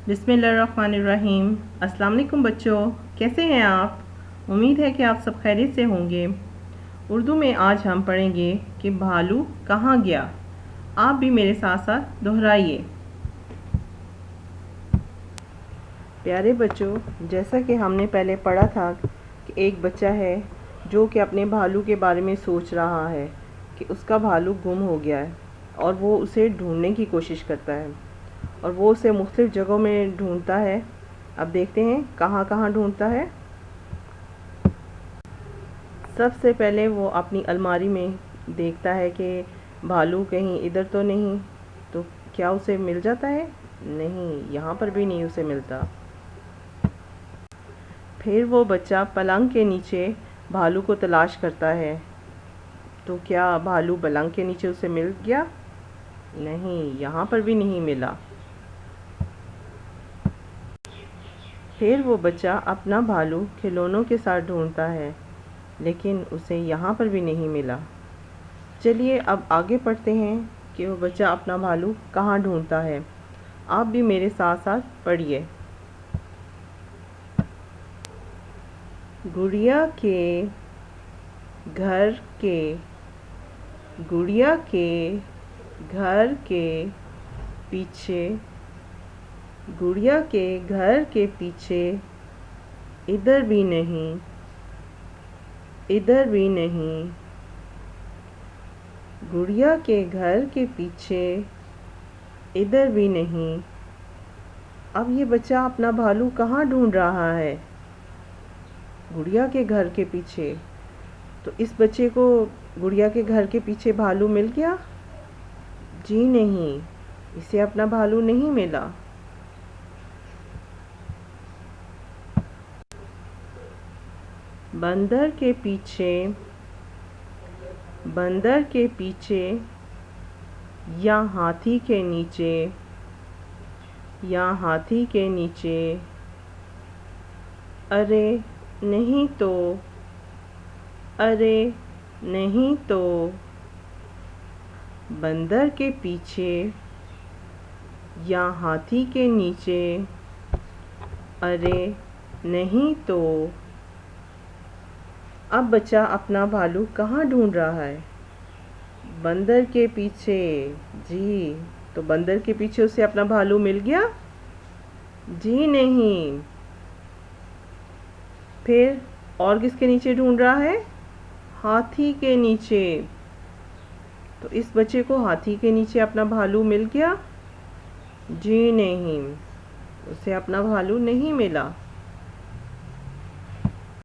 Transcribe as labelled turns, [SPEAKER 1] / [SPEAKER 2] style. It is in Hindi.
[SPEAKER 1] बिस्मिल्लाहिर्रहमानिर्रहीम। अस्सलाम वालेकुम बच्चों, कैसे हैं आप? उम्मीद है कि आप सब खैरियत से होंगे। उर्दू में आज हम पढ़ेंगे कि भालू कहाँ गया। आप भी मेरे साथ साथ दोहराइए। प्यारे बच्चों, जैसा कि हमने पहले पढ़ा था कि एक बच्चा है जो कि अपने भालू के बारे में सोच रहा है कि उसका भालू गुम हो गया है और वो उसे ढूंढने की कोशिश करता है और वो उसे मुख्तलिफ़ जगहों में ढूंढता है। अब देखते हैं कहाँ कहाँ ढूंढता है। सबसे पहले वो अपनी अलमारी में देखता है कि भालू कहीं इधर तो नहीं, तो क्या उसे मिल जाता है? नहीं, यहाँ पर भी नहीं उसे मिलता। फिर वो बच्चा पलंग के नीचे भालू को तलाश करता है, तो क्या भालू पलंग के नीचे उसे मिल गया? नहीं, यहाँ पर भी नहीं मिला। फिर वो बच्चा अपना भालू खिलौनों के साथ ढूंढता है, लेकिन उसे यहाँ पर भी नहीं मिला। चलिए अब आगे पढ़ते हैं कि वो बच्चा अपना भालू कहाँ ढूंढता है। आप भी मेरे साथ साथ पढ़िए। गुड़िया के घर के गुड़िया के घर के पीछे गुड़िया के घर के पीछे इधर भी नहीं, इधर भी नहीं। गुड़िया के घर के पीछे इधर भी नहीं। अब ये बच्चा अपना भालू कहाँ ढूंढ रहा है? गुड़िया के घर के पीछे। तो इस बच्चे को गुड़िया के घर के पीछे भालू मिल गया? जी नहीं, इसे अपना भालू नहीं मिला। बंदर के पीछे, बंदर के पीछे या हाथी के नीचे, या हाथी के नीचे। अरे नहीं तो, अरे नहीं तो। बंदर के पीछे या हाथी के नीचे, अरे नहीं तो। अब बच्चा अपना भालू कहाँ ढूंढ रहा है? बंदर के पीछे। जी, तो बंदर के पीछे उसे अपना भालू मिल गया? जी नहीं। फिर और किसके नीचे ढूंढ रहा है? हाथी के नीचे। तो इस बच्चे को हाथी के नीचे अपना भालू मिल गया? जी नहीं, उसे अपना भालू नहीं मिला।